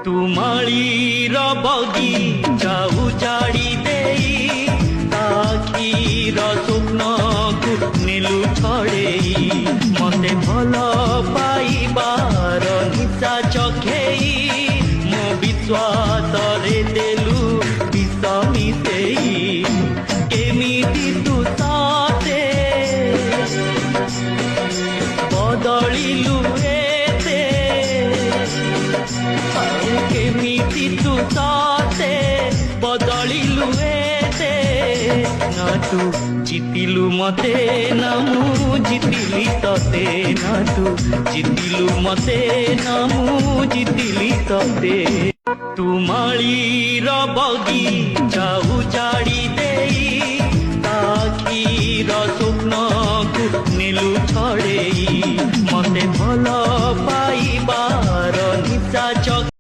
तुमाळीर बगीचा उजाड़ी देई आखिर स्वप्न को नेलु छड़ेई मते भल पाइबार निशा चखेई मो विश्वास रे देलु विष मिसेई केमिति तू साथे बदलिलु एते केमिति तू साथे बदलिलु एते ना तू जितिलु मते ना मु जितिली तते ना तू जितिलु मते ना मु जितिली तते तुमाळीर बगीचा उजाड़ी देई आखिर स्वप्न को नेलु छड़ेई मते भल